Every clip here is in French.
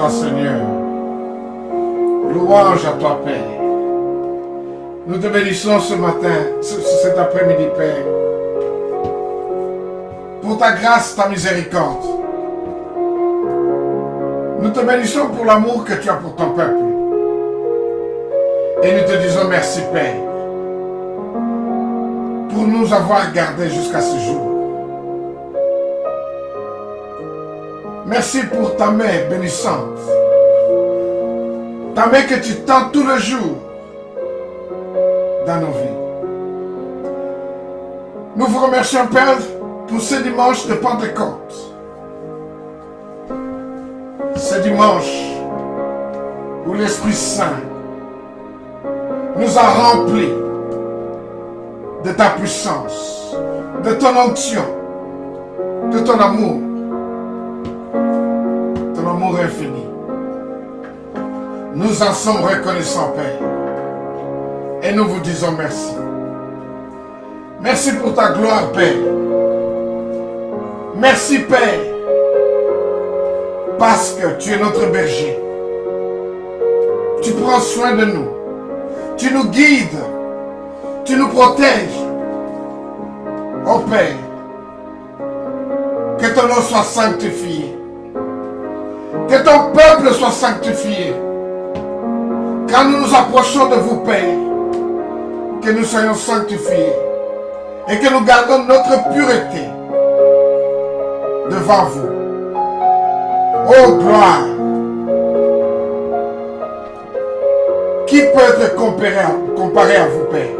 toi, Seigneur. Louange à toi, Père. Nous te bénissons ce matin, cet après-midi, Père, pour ta grâce, ta miséricorde. Nous te bénissons pour l'amour que tu as pour ton peuple. Et nous te disons merci, Père, pour nous avoir gardés jusqu'à ce jour. Merci pour ta main bénissante. Ta main que tu tends tous les jours dans nos vies. Nous vous remercions, Père, pour ce dimanche de Pentecôte. Ce dimanche où l'Esprit Saint nous a remplis de ta puissance, de ton onction, de ton amour infini. Nous en sommes reconnaissants, Père, et nous vous disons merci. Merci pour ta gloire, Père. Merci, Père, parce que tu es notre berger. Tu prends soin de nous. Tu nous guides. Tu nous protèges. Oh Père, que ton nom soit sanctifié. Que ton peuple soit sanctifié. Quand nous nous approchons de vous, Père, que nous soyons sanctifiés et que nous gardons notre pureté devant vous. Oh gloire! Qui peut être comparé à vous, Père?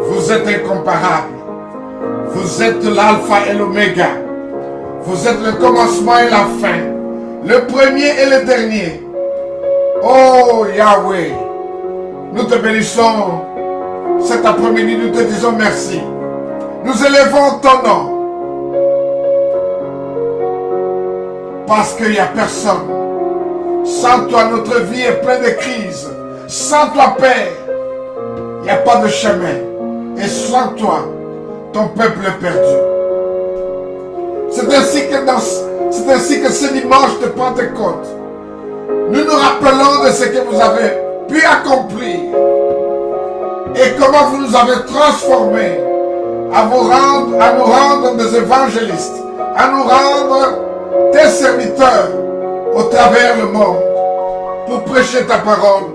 Vous êtes incomparable. Vous êtes l'alpha et l'oméga. Vous êtes le commencement et la fin. Le premier et le dernier. Oh Yahweh, nous te bénissons cet après-midi, nous te disons merci. Nous élevons ton nom. Parce qu'il n'y a personne. Sans toi, notre vie est pleine de crises. Sans toi, Père, il n'y a pas de chemin. Et sans toi, ton peuple est perdu. C'est ainsi que ce dimanche de Pentecôte, nous nous rappelons de ce que vous avez pu accomplir et comment vous nous avez transformés à nous rendre des évangélistes, à nous rendre des serviteurs au travers le monde pour prêcher ta parole.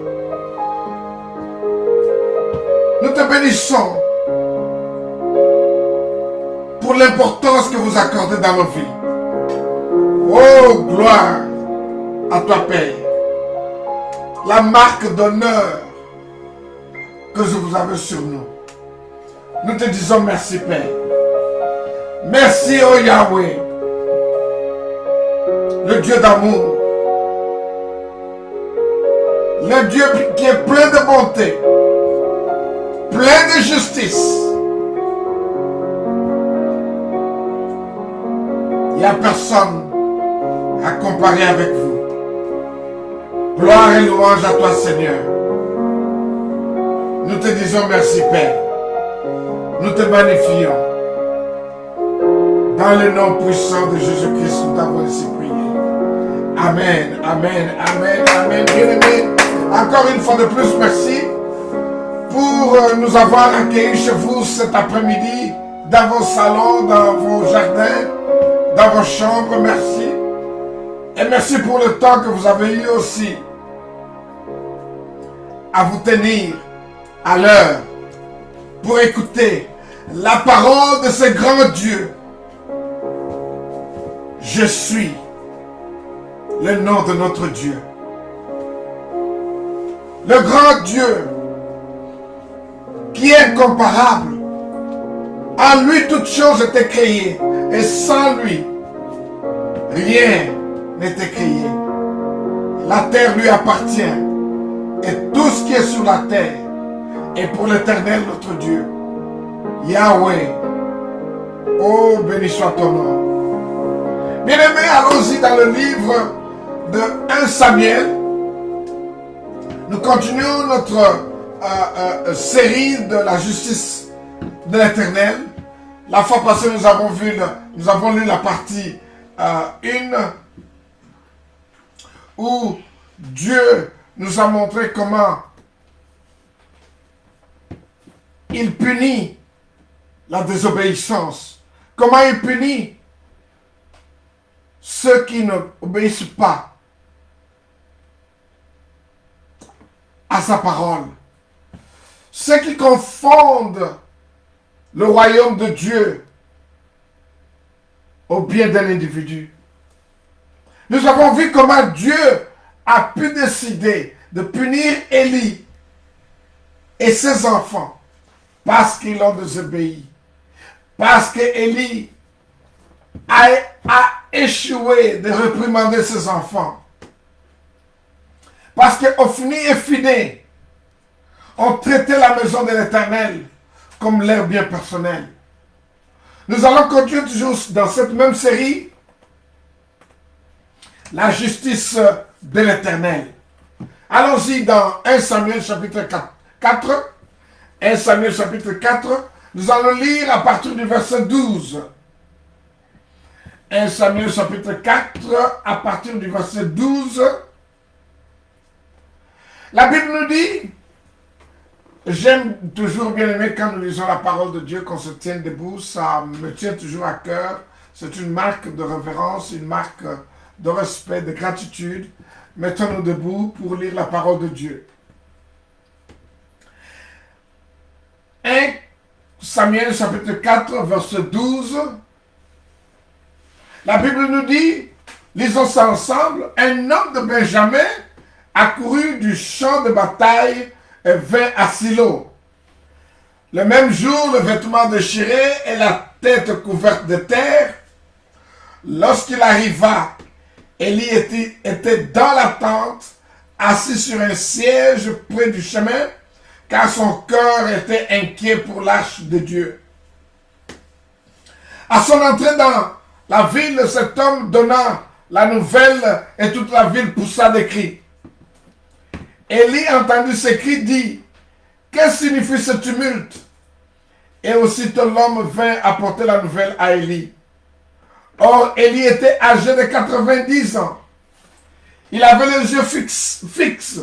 Nous te bénissons pour l'importance que vous accordez dans nos vies. Oh, gloire à toi, Père. La marque d'honneur que vous avez sur nous. Nous te disons merci, Père. Merci, oh Yahweh, le Dieu d'amour, le Dieu qui est plein de bonté, plein de justice. Il n'y a personne à comparer avec vous. Gloire et louange à toi, Seigneur. Nous te disons merci, Père. Nous te magnifions. Dans le nom puissant de Jésus-Christ, nous t'avons ainsi prié. Amen, amen, amen, amen. Bien-aimés, encore une fois de plus, merci pour nous avoir accueillis chez vous cet après-midi, dans vos salons, dans vos jardins, dans vos chambres. Merci. Et merci pour le temps que vous avez eu aussi à vous tenir à l'heure pour écouter la parole de ce grand Dieu. Je suis le nom de notre Dieu. Le grand Dieu qui est incomparable. En lui, toutes choses étaient créées. Et sans lui, rien n'était créé. La terre lui appartient. Et tout ce qui est sur la terre est pour l'Éternel notre Dieu. Yahweh. Oh, béni soit ton nom. Bien-aimés, allons-y dans le livre de 1 Samuel. Nous continuons notre série de la justice de l'Éternel. La fois passée, nous avons lu la partie 1 où Dieu nous a montré comment il punit la désobéissance, comment il punit ceux qui n'obéissent pas à sa parole, ceux qui confondent le royaume de Dieu au bien d'un individu. Nous avons vu comment Dieu a pu décider de punir Élie et ses enfants parce qu'ils l'ont désobéi. Parce que Élie a échoué de réprimander ses enfants. Parce qu'au fini et fini, on traitait la maison de l'Éternel comme leur bien personnel. Nous allons continuer toujours dans cette même série, la justice de l'Éternel. Allons-y dans 1 Samuel chapitre 4. 1 Samuel chapitre 4, nous allons lire à partir du verset 12. 1 Samuel chapitre 4, à partir du verset 12. La Bible nous dit, j'aime toujours bien aimer quand nous lisons la parole de Dieu, qu'on se tienne debout, ça me tient toujours à cœur. C'est une marque de révérence, une marque de respect, de gratitude. Mettons-nous debout pour lire la parole de Dieu. 1 Samuel chapitre 4, verset 12. La Bible nous dit, lisons ça ensemble, un homme de Benjamin accourut du champ de bataille et vint à Silo. Le même jour, le vêtement déchiré et la tête couverte de terre. Lorsqu'il arriva, Élie était dans la tente, assis sur un siège près du chemin, car son cœur était inquiet pour l'arche de Dieu. À son entrée dans la ville, cet homme donna la nouvelle et toute la ville poussa des cris. Élie entendit ces cris, dit, que signifie ce tumulte? Et aussitôt l'homme vint apporter la nouvelle à Élie. Or, Élie était âgé de 90 ans. Il avait les yeux fixes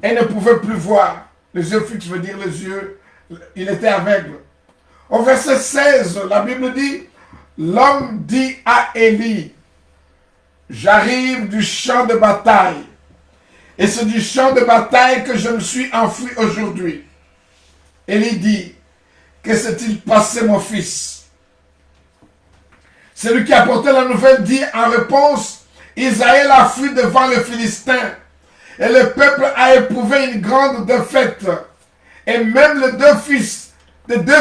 et ne pouvait plus voir. Les yeux fixes veut dire les yeux, il était aveugle. Au verset 16, la Bible dit, l'homme dit à Élie, j'arrive du champ de bataille. Et c'est du champ de bataille que je me suis enfui aujourd'hui. Élie dit, que s'est-il passé mon fils? Celui qui apportait la nouvelle dit en réponse, Israël a fui devant les Philistins. Et le peuple a éprouvé une grande défaite. Et même les deux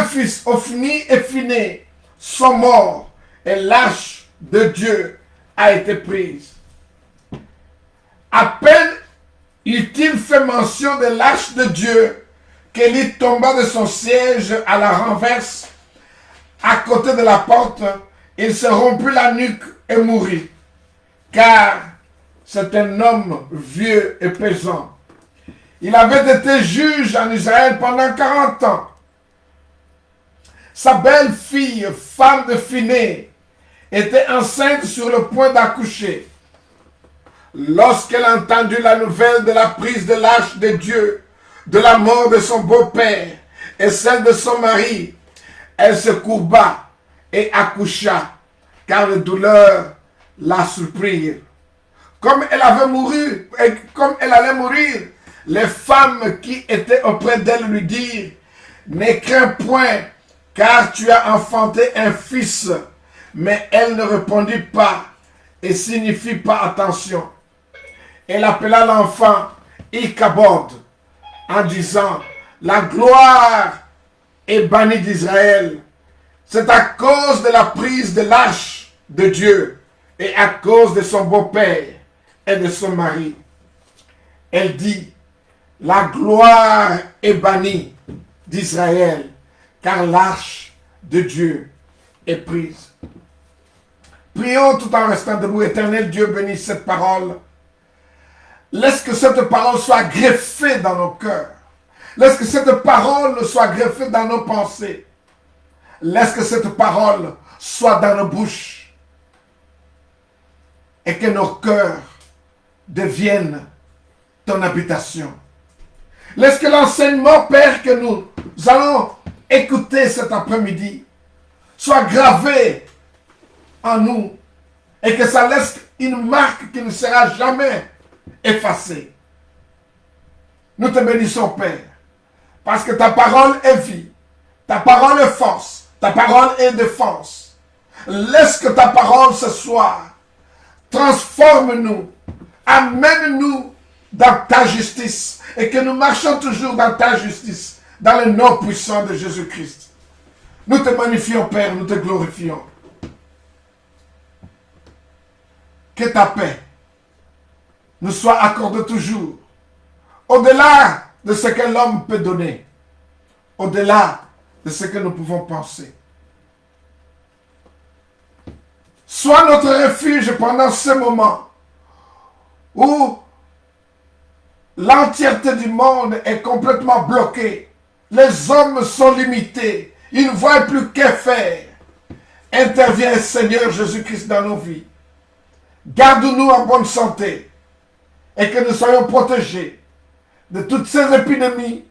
fils, Ophni et Phiné, sont morts. Et l'arche de Dieu a été prise. À peine eut-il fait mention de l'arche de Dieu, qu'Élie tomba de son siège à la renverse, à côté de la porte. Il se rompit la nuque et mourut. Car c'est un homme vieux et pesant. Il avait été juge en Israël pendant 40 ans. Sa belle-fille, femme de Phiné, était enceinte sur le point d'accoucher. Lorsqu'elle entendit la nouvelle de la prise de l'arche de Dieu, de la mort de son beau-père et celle de son mari, elle se courba et accoucha, car les douleurs la surprirent. Comme elle allait mourir, les femmes qui étaient auprès d'elle lui dirent, ne crains point, car tu as enfanté un fils. Mais elle ne répondit pas et signifie pas attention. Elle appela l'enfant Ichabod en disant, la gloire est bannie d'Israël. C'est à cause de la prise de l'arche de Dieu et à cause de son beau-père et de son mari. Elle dit, la gloire est bannie d'Israël, car l'arche de Dieu est prise. Prions tout en restant debout. Éternel Dieu, bénisse cette parole. Laisse que cette parole soit greffée dans nos cœurs. Laisse que cette parole soit greffée dans nos pensées. Laisse que cette parole soit dans nos bouches. Et que nos cœurs devienne ton habitation. Laisse que l'enseignement, Père, que nous allons écouter cet après-midi soit gravé en nous et que ça laisse une marque qui ne sera jamais effacée. Nous te bénissons, Père, parce que ta parole est vie, ta parole est force, ta parole est défense. Laisse que ta parole ce soir transforme-nous, amène-nous dans ta justice et que nous marchions toujours dans ta justice, dans le nom puissant de Jésus-Christ. Nous te magnifions, Père, nous te glorifions. Que ta paix nous soit accordée toujours, au-delà de ce que l'homme peut donner, au-delà de ce que nous pouvons penser. Sois notre refuge pendant ce moment où l'entièreté du monde est complètement bloquée. Les hommes sont limités. Ils ne voient plus que faire. Interviens, Seigneur Jésus-Christ, dans nos vies. Garde-nous en bonne santé et que nous soyons protégés de toutes ces épidémies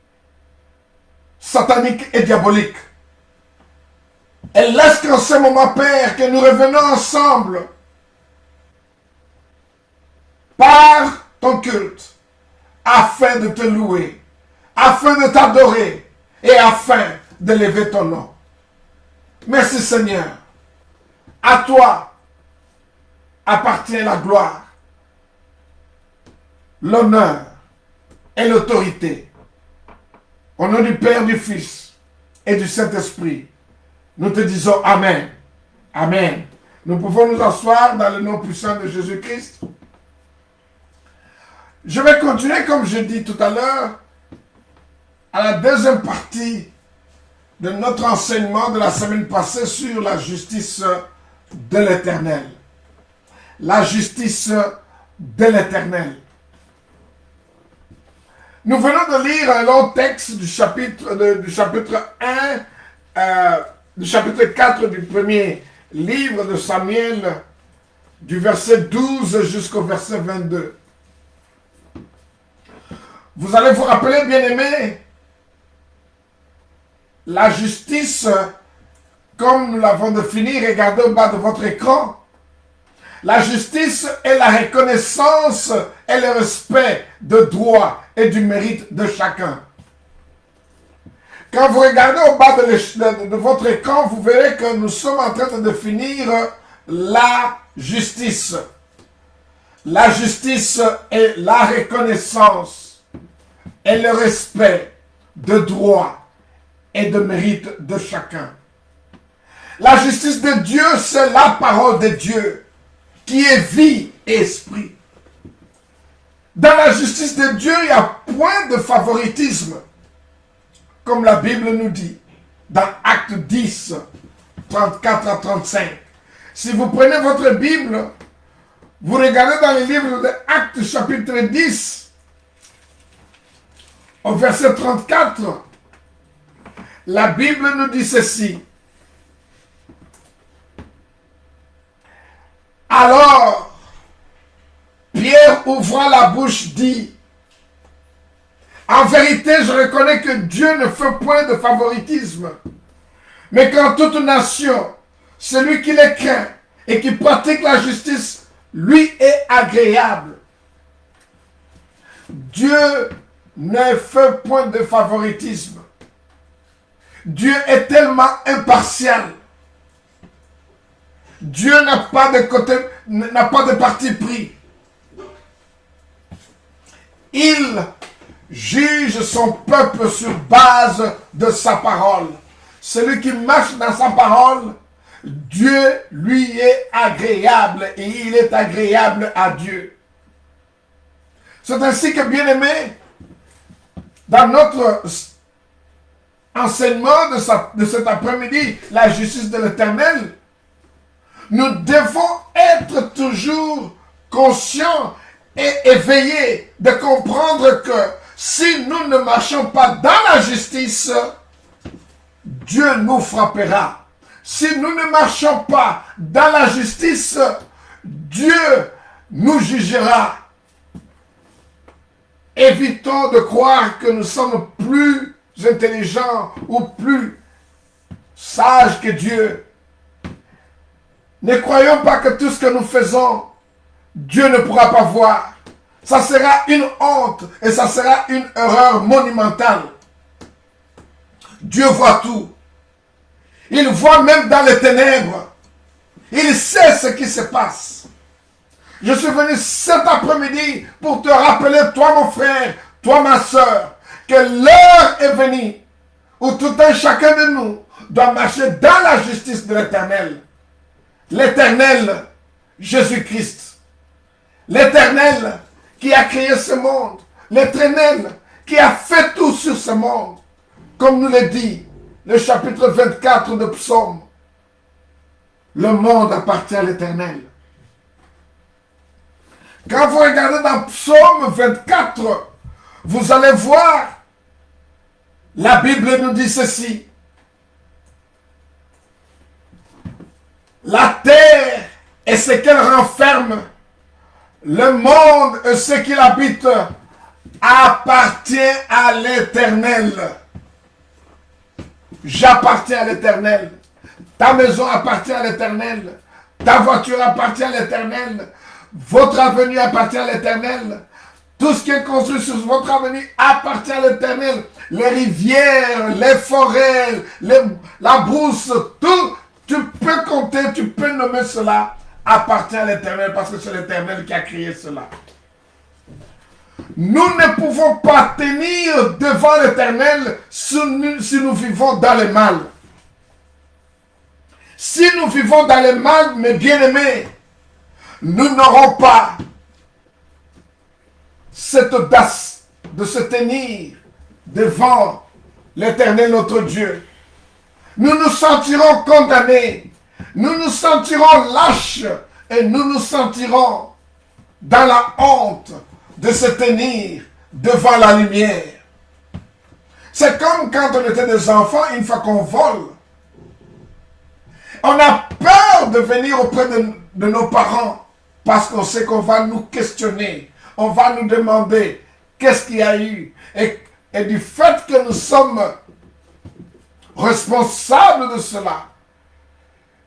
sataniques et diaboliques. Et laisse qu'en ce moment, Père, que nous revenons ensemble par ton culte, afin de te louer, afin de t'adorer et afin d'élever ton nom. Merci, Seigneur. À toi appartient la gloire, l'honneur et l'autorité. Au nom du Père, du Fils et du Saint-Esprit, nous te disons Amen. Amen. Nous pouvons nous asseoir dans le nom puissant de Jésus-Christ. Je vais continuer, comme je dis tout à l'heure, à la deuxième partie de notre enseignement de la semaine passée sur la justice de l'Éternel. La justice de l'Éternel. Nous venons de lire un long texte du chapitre 4 du premier livre de Samuel, du verset 12 jusqu'au verset 22. Vous allez vous rappeler, bien-aimés, la justice, comme nous l'avons défini, regardez au bas de votre écran. La justice est la reconnaissance et le respect de droits et du mérite de chacun. Quand vous regardez au bas de votre écran, vous verrez que nous sommes en train de définir la justice. La justice est la reconnaissance et le respect de droits et de mérite de chacun. La justice de Dieu, c'est la parole de Dieu qui est vie et esprit. Dans la justice de Dieu, il n'y a point de favoritisme, comme la Bible nous dit, dans Acte 10, 34 à 35. Si vous prenez votre Bible, vous regardez dans le livre de Actes chapitre 10, au verset 34, la Bible nous dit ceci. Alors, Pierre, ouvrant la bouche, dit, « En vérité, je reconnais que Dieu ne fait point de favoritisme, mais qu'en toute nation, celui qui les craint et qui pratique la justice, lui est agréable. Dieu ne fait point de favoritisme. Dieu est tellement impartial. Dieu n'a pas de côté, n'a pas de parti pris. Il juge son peuple sur base de sa parole. Celui qui marche dans sa parole, Dieu lui est agréable et il est agréable à Dieu. C'est ainsi que, bien-aimés, dans notre enseignement de cet après-midi, la justice de l'Éternel, nous devons être toujours conscients et éveillés de comprendre que si nous ne marchons pas dans la justice, Dieu nous frappera. Si nous ne marchons pas dans la justice, Dieu nous jugera évitons de croire que nous sommes plus intelligents ou plus sages que Dieu. Ne croyons pas que tout ce que nous faisons, Dieu ne pourra pas voir. Ça sera une honte et ça sera une erreur monumentale. Dieu voit tout. Il voit même dans les ténèbres. Il sait ce qui se passe. Je suis venu cet après-midi pour te rappeler, toi mon frère, toi ma soeur, que l'heure est venue où tout un chacun de nous doit marcher dans la justice de l'Éternel. L'Éternel, Jésus-Christ. L'Éternel qui a créé ce monde. L'Éternel qui a fait tout sur ce monde. Comme nous le dit le chapitre 24 de Psaume. Le monde appartient à l'Éternel. Quand vous regardez dans Psaume 24, vous allez voir, la Bible nous dit ceci. La terre et ce qu'elle renferme, le monde et ce qu'il habite, appartient à l'Éternel. J'appartiens à l'Éternel. Ta maison appartient à l'Éternel. Ta voiture appartient à l'Éternel. Votre avenue appartient à l'Éternel. Tout ce qui est construit sur votre avenue appartient à l'Éternel. Les rivières, les forêts, la brousse, tout, tu peux compter, tu peux nommer cela, appartient à l'Éternel parce que c'est l'Éternel qui a créé cela. Nous ne pouvons pas tenir devant l'Éternel si nous vivons dans le mal. Si nous vivons dans le mal, mes bien-aimés, nous n'aurons pas cette audace de se tenir devant l'Éternel notre Dieu. Nous nous sentirons condamnés, nous nous sentirons lâches et nous nous sentirons dans la honte de se tenir devant la lumière. C'est comme quand on était des enfants, une fois qu'on vole. On a peur de venir auprès de nos parents parce qu'on sait qu'on va nous questionner. On va nous demander qu'est-ce qu'il y a eu. Et du fait que nous sommes responsables de cela,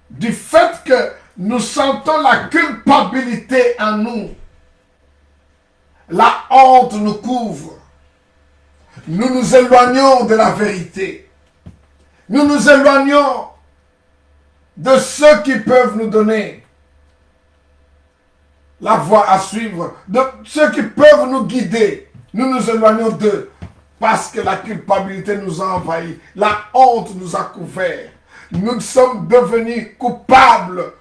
du fait que nous sentons la culpabilité en nous, la honte nous couvre. Nous nous éloignons de la vérité. Nous nous éloignons de ceux qui peuvent nous donner la voie à suivre, de ceux qui peuvent nous guider. Nous nous éloignons d'eux parce que la culpabilité nous a envahis, la honte nous a couverts. Nous sommes devenus coupables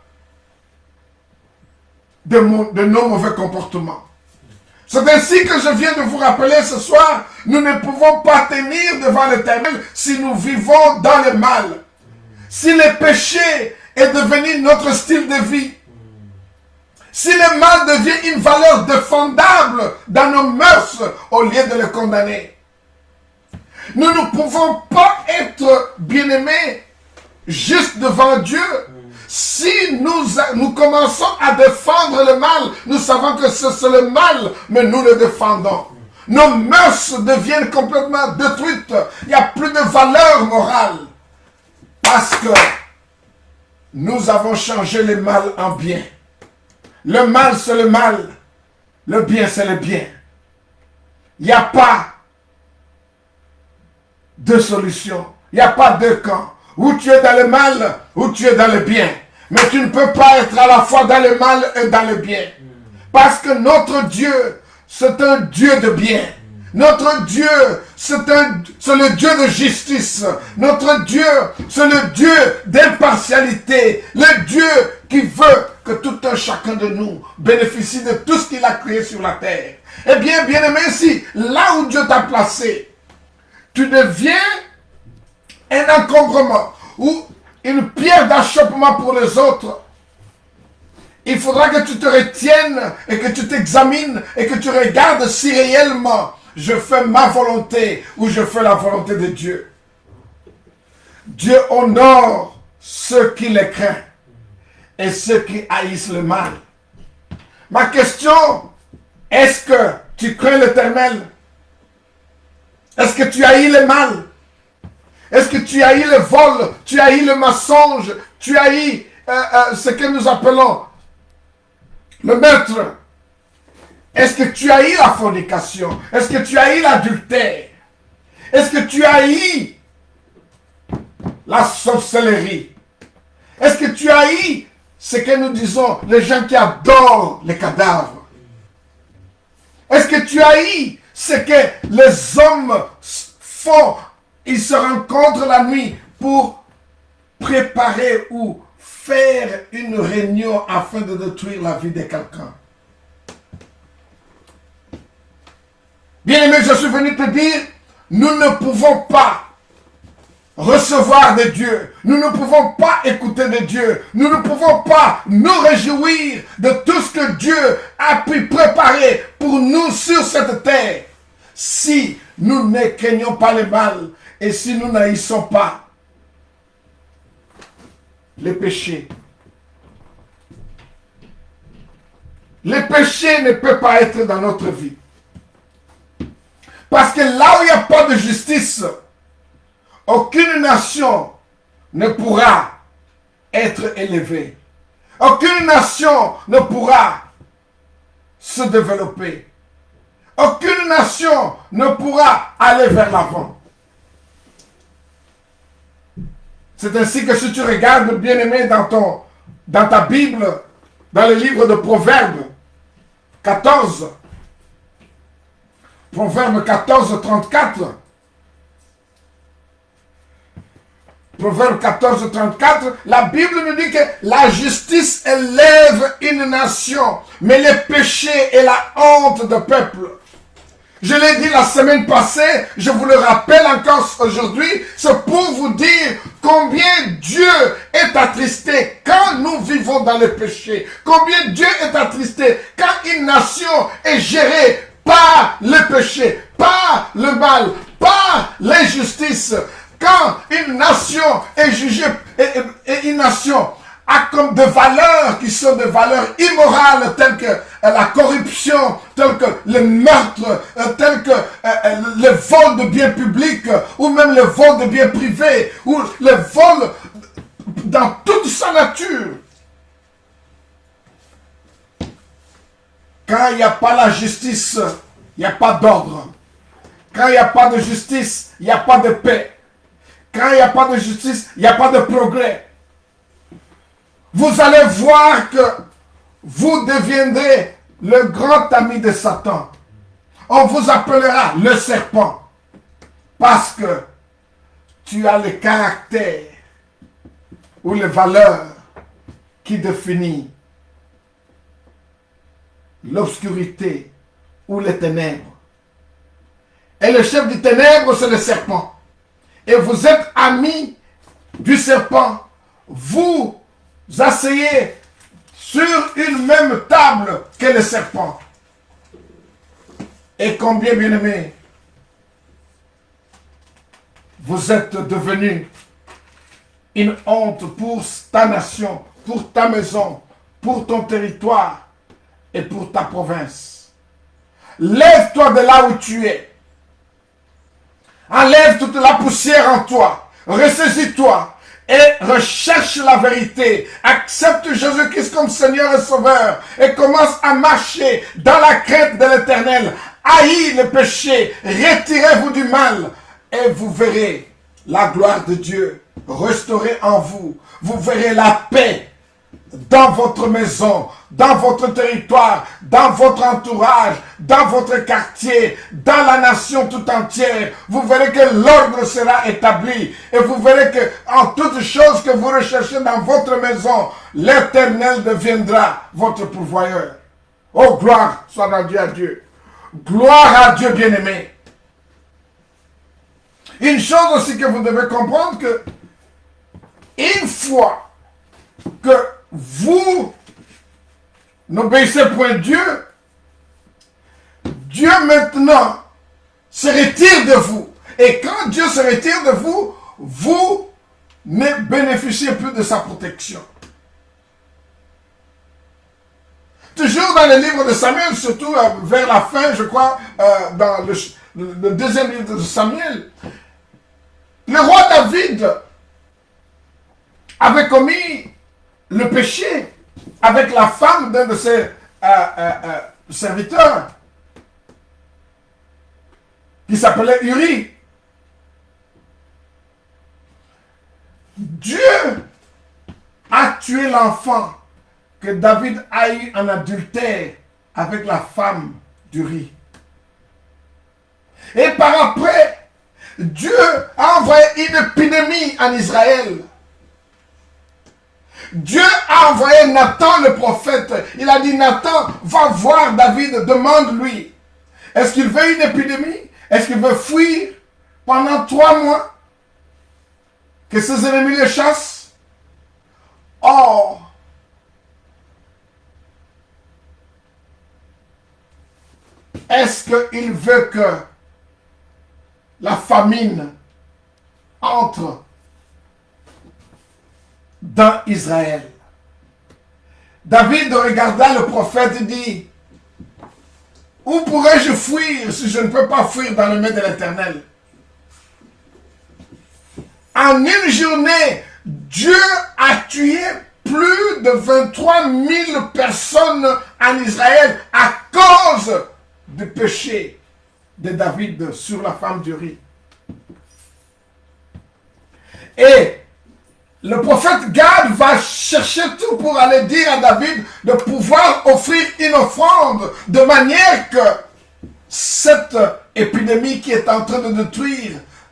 de nos mauvais comportements. C'est ainsi que je viens de vous rappeler ce soir, nous ne pouvons pas tenir devant l'Éternel si nous vivons dans le mal. Si le péché est devenu notre style de vie, si le mal devient une valeur défendable dans nos mœurs au lieu de le condamner, nous ne pouvons pas être bien-aimés juste devant Dieu. Si nous commençons à défendre le mal, nous savons que c'est le mal, mais nous le défendons. Nos mœurs deviennent complètement détruites. Il n'y a plus de valeur morale. Parce que nous avons changé le mal en bien. Le mal, c'est le mal. Le bien, c'est le bien. Il n'y a pas de solution. Il n'y a pas de camp. Ou tu es dans le mal, ou tu es dans le bien. Mais tu ne peux pas être à la fois dans le mal et dans le bien. Parce que notre Dieu, c'est un Dieu de bien. Notre Dieu, c'est le Dieu de justice. Notre Dieu, c'est le Dieu d'impartialité. Le Dieu qui veut que tout un chacun de nous bénéficie de tout ce qu'il a créé sur la terre. Eh bien, bien-aimé, si là où Dieu t'a placé, tu deviens un encombrement ou une pierre d'achoppement pour les autres, il faudra que tu te retiennes et que tu t'examines et que tu regardes si réellement je fais ma volonté ou je fais la volonté de Dieu. Dieu honore ceux qui le craignent et ceux qui haïssent le mal. Ma question, est-ce que tu crains l'Éternel? Est-ce que tu haïs le mal? Est-ce que tu haïs le vol? Tu haïs le mensonge? Tu haïs ce que nous appelons le meurtre? Est-ce que tu haïs la fornication? Est-ce que tu haïs l'adultère? Est-ce que tu haïs la sorcellerie? Est-ce que tu haïs ce que nous disons, les gens qui adorent les cadavres? Est-ce que tu haïs ce que les hommes font? Ils se rencontrent la nuit pour préparer ou faire une réunion afin de détruire la vie de quelqu'un. Bien-aimé, je suis venu te dire, nous ne pouvons pas recevoir de Dieu. Nous ne pouvons pas écouter de Dieu. Nous ne pouvons pas nous réjouir de tout ce que Dieu a pu préparer pour nous sur cette terre si nous ne craignons pas le mal et si nous n'haïssons pas les péchés. Les péchés ne peuvent pas être dans notre vie. Parce que là où il n'y a pas de justice, aucune nation ne pourra être élevée. Aucune nation ne pourra se développer. Aucune nation ne pourra aller vers l'avant. C'est ainsi que si tu regardes, bien-aimé, dans ta Bible, dans le livre de Proverbes 14, Proverbe 14, 34. Proverbe 14, 34. La Bible nous dit que la justice élève une nation, mais le péché est la honte de peuple. Je l'ai dit la semaine passée, je vous le rappelle encore aujourd'hui, c'est pour vous dire combien Dieu est attristé quand nous vivons dans le péché. Combien Dieu est attristé quand une nation est gérée par le péché, par le mal, par l'injustice. Quand une nation est jugée, et une nation a comme des valeurs qui sont des valeurs immorales telles que la corruption, telles que le meurtre, telles que le vol de biens publics, ou même le vol de biens privés, ou le vol dans toute sa nature. Quand il n'y a pas la justice, il n'y a pas d'ordre. Quand il n'y a pas de justice, il n'y a pas de paix. Quand il n'y a pas de justice, il n'y a pas de progrès. Vous allez voir que vous deviendrez le grand ami de Satan. On vous appellera le serpent. Parce que tu as le caractère ou les valeurs qui définissent l'obscurité ou les ténèbres. Et le chef du ténèbre, c'est le serpent. Et vous êtes amis du serpent. Vous asseyez sur une même table que le serpent. Et combien, bien-aimés, vous êtes devenus une honte pour ta nation, pour ta maison, pour ton territoire et pour ta province. Lève-toi de là où tu es. Enlève toute la poussière en toi. Ressaisis-toi et recherche la vérité. Accepte Jésus-Christ comme Seigneur et Sauveur et commence à marcher dans la crainte de l'Éternel. Haïs le péché, retirez-vous du mal et vous verrez la gloire de Dieu restaurée en vous. Vous verrez la paix dans votre maison, dans votre territoire, dans votre entourage, dans votre quartier, dans la nation tout entière. Vous verrez que l'ordre sera établi et vous verrez que en toutes choses que vous recherchez dans votre maison, l'Éternel deviendra votre pourvoyeur. Oh, gloire soit rendue à Dieu. Gloire à Dieu, bien-aimé. Une chose aussi que vous devez comprendre que une fois que vous n'obéissez point Dieu, Dieu maintenant se retire de vous. Et quand Dieu se retire de vous, vous ne bénéficiez plus de sa protection. Toujours dans le livre de Samuel, surtout vers la fin, je crois, dans le deuxième livre de Samuel, le roi David avait commis le péché avec la femme d'un de ses serviteurs qui s'appelait Uri. Dieu a tué l'enfant que David a eu en adultère avec la femme d'Uri. Et par après, Dieu a envoyé une épidémie en Israël. Dieu a envoyé Nathan le prophète. Il a dit, Nathan, va voir David, demande-lui. Est-ce qu'il veut une épidémie? Est-ce qu'il veut fuir pendant 3 mois? Que ses ennemis le chassent? Or, est-ce qu'il veut que la famine entre dans Israël? David regarda le prophète et dit, où pourrais-je fuir si je ne peux pas fuir dans le main de l'Éternel? En une journée, Dieu a tué plus de 23 000 personnes en Israël à cause du péché de David sur la femme d'Uri. Et le prophète Gad va chercher tout pour aller dire à David de pouvoir offrir une offrande de manière que cette épidémie qui est en train de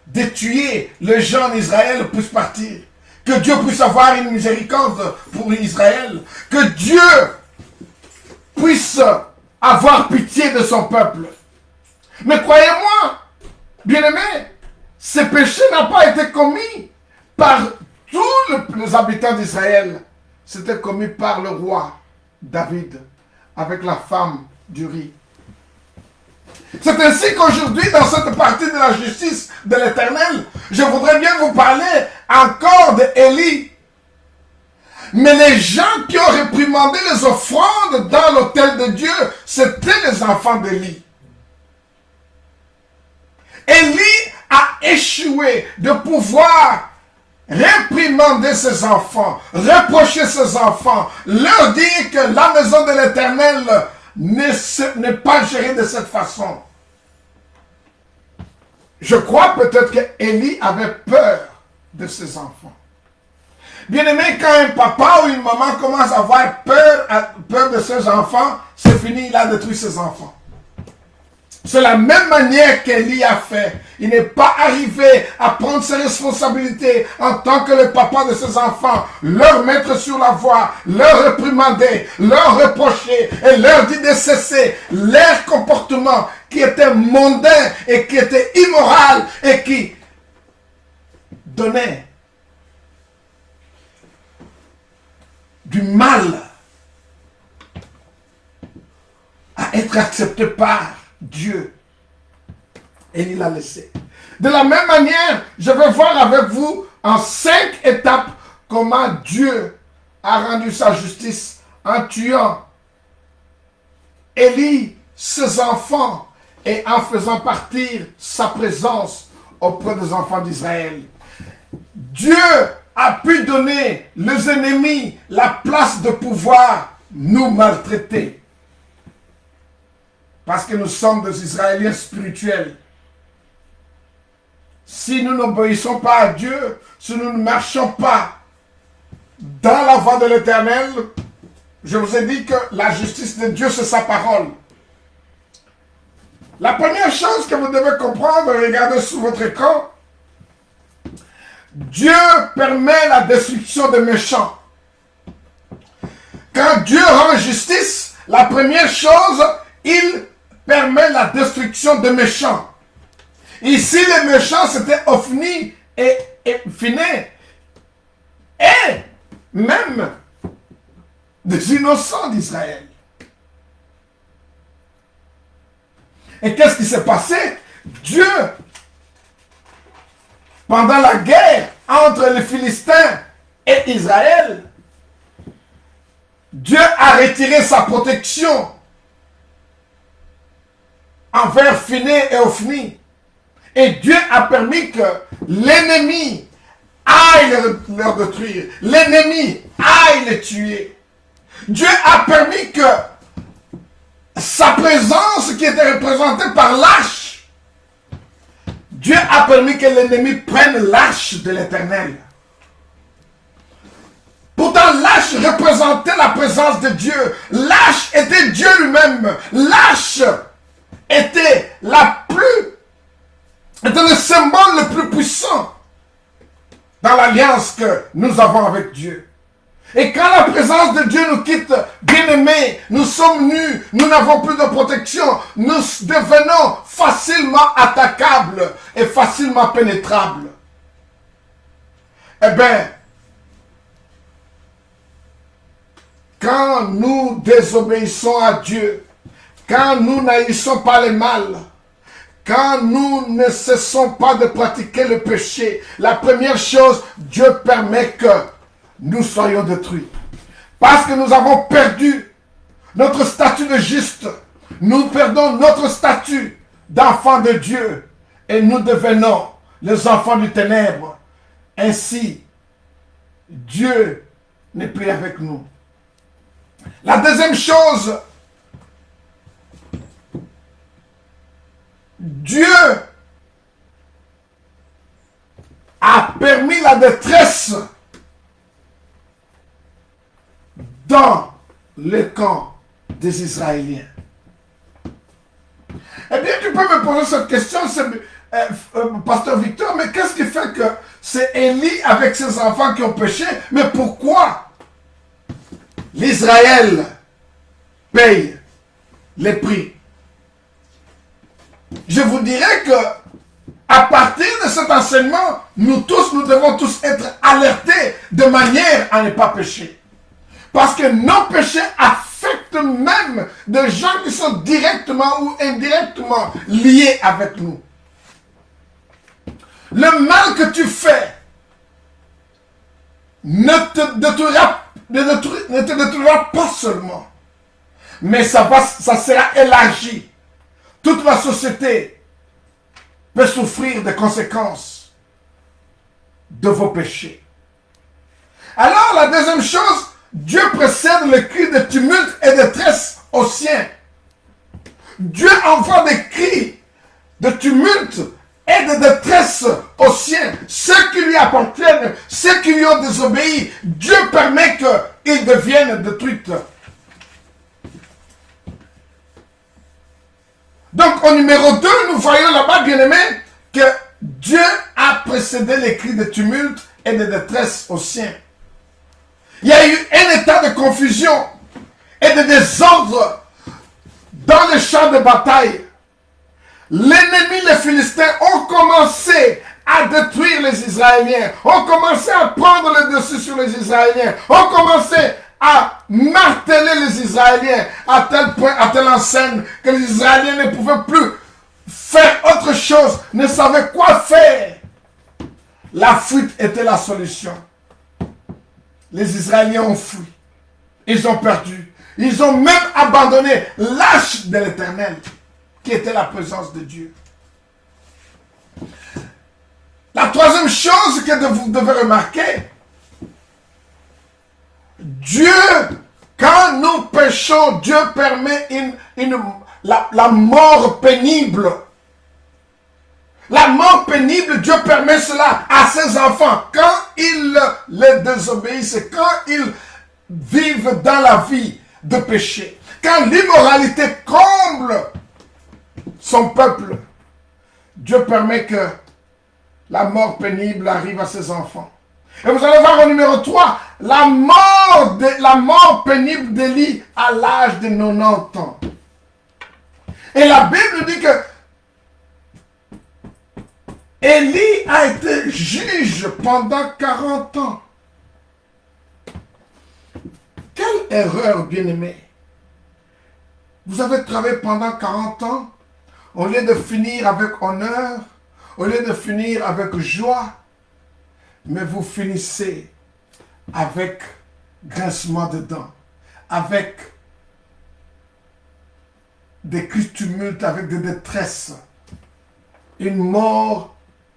de tuer les gens d'Israël puisse partir. Que Dieu puisse avoir une miséricorde pour Israël. Que Dieu puisse avoir pitié de son peuple. Mais croyez-moi, bien-aimés, ce péché n'a pas été commis par tous les habitants d'Israël. C'était commis par le roi David avec la femme d'Uri. C'est ainsi qu'aujourd'hui, dans cette partie de la justice de l'Éternel, je voudrais bien vous parler encore d'Élie. Mais les gens qui ont réprimandé les offrandes dans l'autel de Dieu, c'étaient les enfants d'Élie. Élie a échoué de pouvoir réprimander ses enfants, reprocher ses enfants, leur dire que la maison de l'Éternel n'est pas gérée de cette façon. Je crois peut-être qu'Élie avait peur de ses enfants. Bien aimé, quand un papa ou une maman commence à avoir peur de ses enfants, c'est fini, il a détruit ses enfants. C'est la même manière qu'Élie a fait. Il n'est pas arrivé à prendre ses responsabilités en tant que le papa de ses enfants, leur mettre sur la voie, leur réprimander, leur reprocher et leur dire de cesser leur comportement qui était mondain et qui était immoral et qui donnait du mal à être accepté par Dieu. Et il l'a laissé. De la même manière, je vais voir avec vous en 5 étapes comment Dieu a rendu sa justice en tuant Élie, ses enfants, et en faisant partir sa présence auprès des enfants d'Israël. Dieu a pu donner les ennemis la place de pouvoir nous maltraiter. Parce que nous sommes des Israéliens spirituels. Si nous n'obéissons pas à Dieu, si nous ne marchons pas dans la voie de l'Éternel, je vous ai dit que la justice de Dieu, c'est sa parole. La première chose que vous devez comprendre, regardez sur votre écran, Dieu permet la destruction des méchants. Quand Dieu rend justice, la première chose, il permet la destruction des méchants. Ici, les méchants, c'était Ophni et Phiné. Et même des innocents d'Israël. Et qu'est-ce qui s'est passé? Dieu, pendant la guerre entre les Philistins et Israël, Dieu a retiré sa protection envers Phiné et Ophni. Et Dieu a permis que l'ennemi aille leur détruire. L'ennemi aille les tuer. Dieu a permis que sa présence qui était représentée par l'arche, Dieu a permis que l'ennemi prenne l'arche de l'Éternel. Pourtant, l'arche représentait la présence de Dieu. L'arche était Dieu lui-même. L'arche était était le symbole le plus puissant dans l'alliance que nous avons avec Dieu. Et quand la présence de Dieu nous quitte, bien-aimés, nous sommes nus, nous n'avons plus de protection, nous devenons facilement attaquables et facilement pénétrables. Eh bien, quand nous désobéissons à Dieu, quand nous n'haïssons pas le mal, quand nous ne cessons pas de pratiquer le péché, la première chose, Dieu permet que nous soyons détruits. Parce que nous avons perdu notre statut de juste. Nous perdons notre statut d'enfant de Dieu. Et nous devenons les enfants du ténèbre. Ainsi, Dieu n'est plus avec nous. La deuxième chose, Dieu a permis la détresse dans le camp des Israéliens. Eh bien, tu peux me poser cette question, Pasteur Victor, mais qu'est-ce qui fait que c'est Élie avec ses enfants qui ont péché? Mais pourquoi l'Israël paye les prix? Je vous dirais que à partir de cet enseignement, nous devons tous être alertés de manière à ne pas pécher. Parce que nos péchés affectent même des gens qui sont directement ou indirectement liés avec nous. Le mal que tu fais ne te détruira pas seulement, mais ça sera élargi. Toute la société peut souffrir des conséquences de vos péchés. Alors, la deuxième chose, Dieu précède le cri de tumulte et de détresse aux siens. Dieu envoie des cris de tumulte et de détresse aux siens. Ceux qui lui appartiennent, ceux qui lui ont désobéi, Dieu permet qu'ils deviennent détruits. Donc, au numéro 2, nous voyons là-bas, bien-aimés, que Dieu a précédé les cris de tumulte et de détresse aux siens. Il y a eu un état de confusion et de désordre dans les champs de bataille. L'ennemi, les Philistins, ont commencé à détruire les Israéliens, ont commencé à prendre le dessus sur les Israéliens, ont commencé à marteler les Israéliens à tel point, à telle enseigne que les Israéliens ne pouvaient plus faire autre chose, ne savaient quoi faire. La fuite était la solution. Les Israéliens ont fui. Ils ont perdu. Ils ont même abandonné l'arche de l'Éternel, qui était la présence de Dieu. La troisième chose que vous devez remarquer, Dieu, quand nous péchons, Dieu permet la mort pénible. La mort pénible, Dieu permet cela à ses enfants. Quand ils les désobéissent, quand ils vivent dans la vie de péché, quand l'immoralité comble son peuple, Dieu permet que la mort pénible arrive à ses enfants. Et vous allez voir au numéro 3, la mort pénible d'Élie à l'âge de 90 ans. Et la Bible dit que Élie a été juge pendant 40 ans. Quelle erreur, bien-aimé. Vous avez travaillé pendant 40 ans, au lieu de finir avec honneur, au lieu de finir avec joie, mais vous finissez avec grincement de dents, avec des cris tumultes, avec des détresses, une mort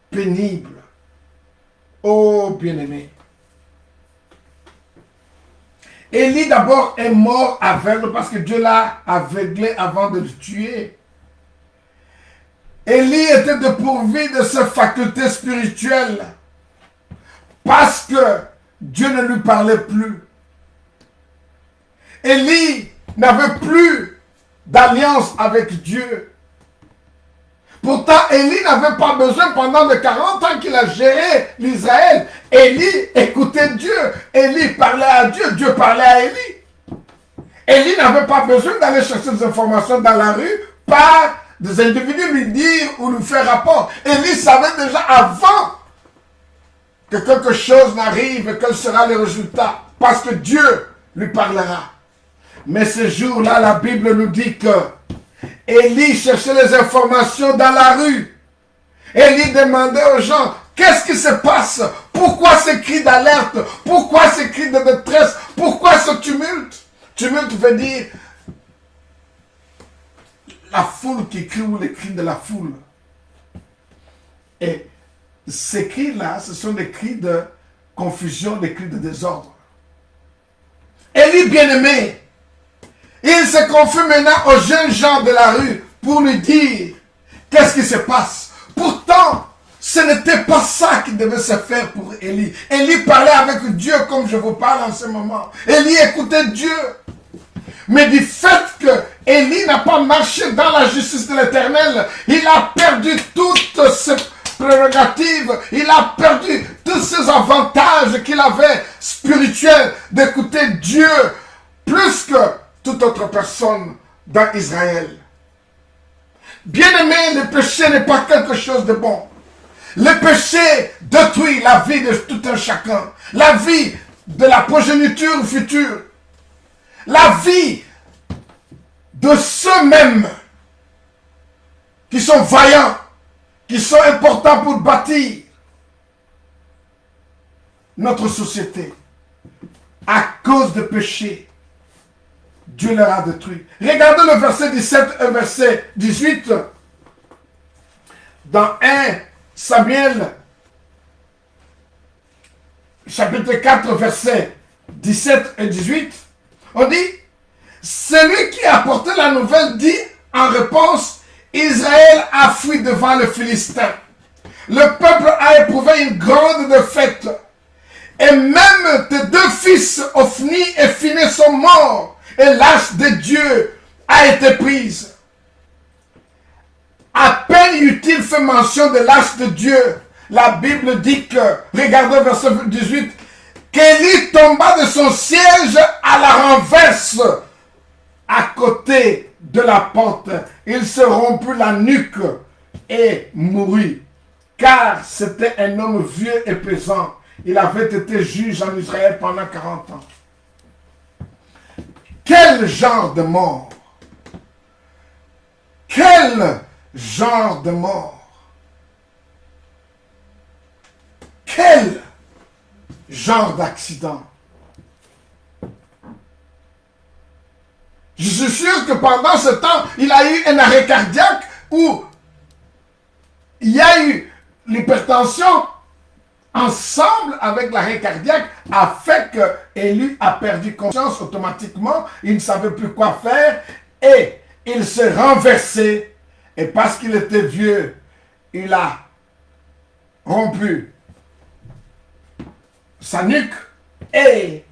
pénible. Oh bien-aimé. Élie d'abord est mort aveugle parce que Dieu l'a aveuglé avant de le tuer. Élie était dépourvu de ses facultés spirituelles parce que Dieu ne lui parlait plus. Élie n'avait plus d'alliance avec Dieu. Pourtant, Élie n'avait pas besoin, pendant les 40 ans qu'il a géré l'Israël. Élie écoutait Dieu. Élie parlait à Dieu. Dieu parlait à Élie. Élie n'avait pas besoin d'aller chercher des informations dans la rue par des individus lui dire ou lui faire rapport. Élie savait déjà avant que quelque chose n'arrive, quel sera le résultat. Parce que Dieu lui parlera. Mais ce jour-là, la Bible nous dit que Élie cherchait les informations dans la rue. Élie demandait aux gens, qu'est-ce qui se passe? Pourquoi ces cris d'alerte? Pourquoi ces cris de détresse? Pourquoi ce tumulte? Tumulte veut dire la foule qui crie ou les cris de la foule. Et ces cris-là, ce sont des cris de confusion, des cris de désordre. Élie bien-aimé, il se confie maintenant aux jeunes gens de la rue pour lui dire qu'est-ce qui se passe. Pourtant, ce n'était pas ça qui devait se faire pour Élie. Élie parlait avec Dieu comme je vous parle en ce moment. Élie écoutait Dieu. Mais du fait que Élie n'a pas marché dans la justice de l'Éternel, il a perdu toutes ses prérogatives, il a perdu tous ses avantages qu'il avait spirituels d'écouter Dieu plus que toute autre personne dans Israël. Bien-aimé, le péché n'est pas quelque chose de bon. Le péché détruit la vie de tout un chacun, la vie de la progéniture future, la vie de ceux-mêmes qui sont vaillants, qui sont importants pour bâtir notre société. À cause de péché, Dieu leur a détruit. Regardez le verset 17 et verset 18. Dans 1 Samuel, chapitre 4, verset 17 et 18, on dit, celui qui a apporté la nouvelle dit en réponse, Israël a fui devant le Philistin. Le peuple a éprouvé une grande défaite. Et même tes deux fils, Ophni et Phiné, sont morts. Et l'âge de Dieu a été prise. À peine eut-il fait mention de l'âge de Dieu, la Bible dit que, regardez verset 18, qu'Élie tomba de son siège à la renverse, à côté de la porte. Il se rompit la nuque et mourut, car c'était un homme vieux et pesant. Il avait été juge en Israël pendant 40 ans. Quel genre de mort? Quel genre de mort? Quel genre d'accident? Je suis sûr que pendant ce temps, il a eu un arrêt cardiaque où il y a eu l'hypertension ensemble avec l'arrêt cardiaque a fait que Élie a perdu conscience automatiquement. Il ne savait plus quoi faire et il s'est renversé. Et parce qu'il était vieux, il a rompu sa nuque et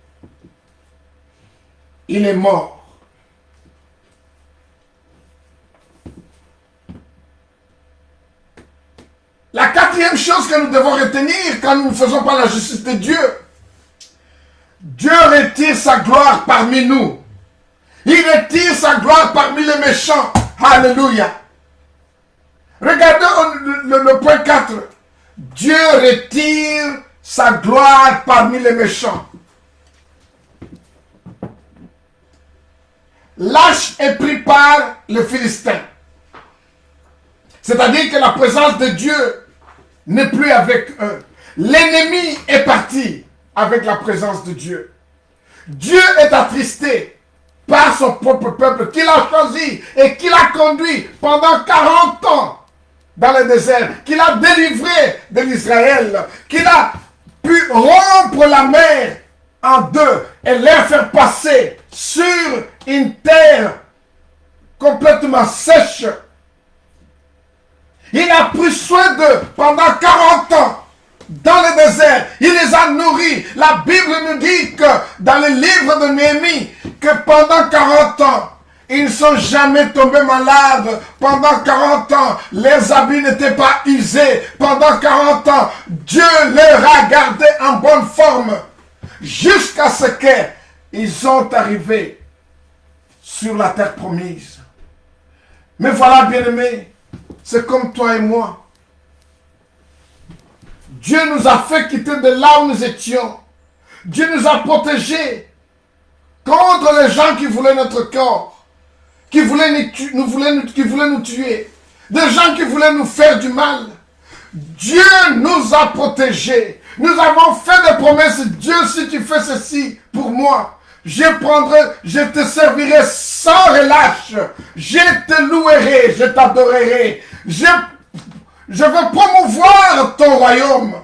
il est mort. La quatrième chose que nous devons retenir quand nous ne faisons pas la justice de Dieu, Dieu retire sa gloire parmi nous. Il retire sa gloire parmi les méchants. Alléluia. Regardez le point 4. Dieu retire sa gloire parmi les méchants. Lâche est pris par le Philistin. C'est-à-dire que la présence de Dieu n'est plus avec eux. L'ennemi est parti avec la présence de Dieu. Dieu est attristé par son propre peuple, qu'il a choisi et qu'il a conduit pendant 40 ans dans le désert, qu'il a délivré de l'Israël, qu'il a pu rompre la mer en deux et les faire passer sur une terre complètement sèche. Il a pris soin d'eux pendant 40 ans dans le désert. Il les a nourris. La Bible nous dit que dans le livre de Néhémie, que pendant 40 ans, ils ne sont jamais tombés malades. Pendant 40 ans, leurs habits n'étaient pas usés. Pendant 40 ans, Dieu leur a gardé en bonne forme. Jusqu'à ce qu'ils sont arrivés sur la terre promise. Mais voilà, bien-aimés, c'est comme toi et moi. Dieu nous a fait quitter de là où nous étions. Dieu nous a protégés contre les gens qui voulaient notre corps, qui voulaient nous tuer, des gens qui voulaient nous faire du mal. Dieu nous a protégés. Nous avons fait des promesses. Dieu, si tu fais ceci pour moi, je te servirai sans relâche. Je te louerai, je t'adorerai. Je veux promouvoir ton royaume.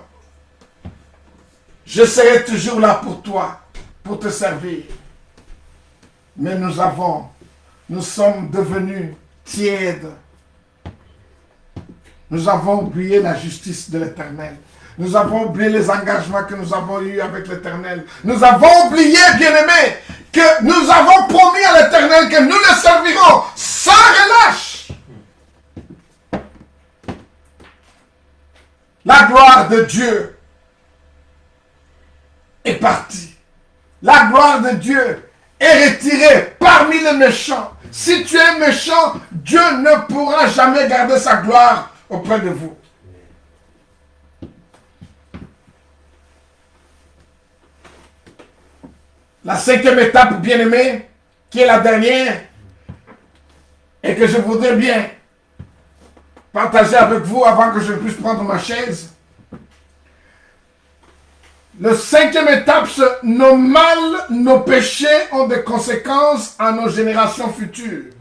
Je serai toujours là pour toi, pour te servir. Mais nous sommes devenus tièdes. Nous avons oublié la justice de l'Éternel. Nous avons oublié les engagements que nous avons eus avec l'Éternel. Nous avons oublié, bien-aimés, que nous avons promis à l'Éternel que nous le servirons sans relâche. La gloire de Dieu est partie. La gloire de Dieu est retirée parmi les méchants. Si tu es méchant, Dieu ne pourra jamais garder sa gloire auprès de vous. La cinquième étape, bien-aimée, qui est la dernière, et que je voudrais bien partager avec vous avant que je puisse prendre ma chaise. La cinquième étape, c'est nos mal, nos péchés ont des conséquences à nos générations futures.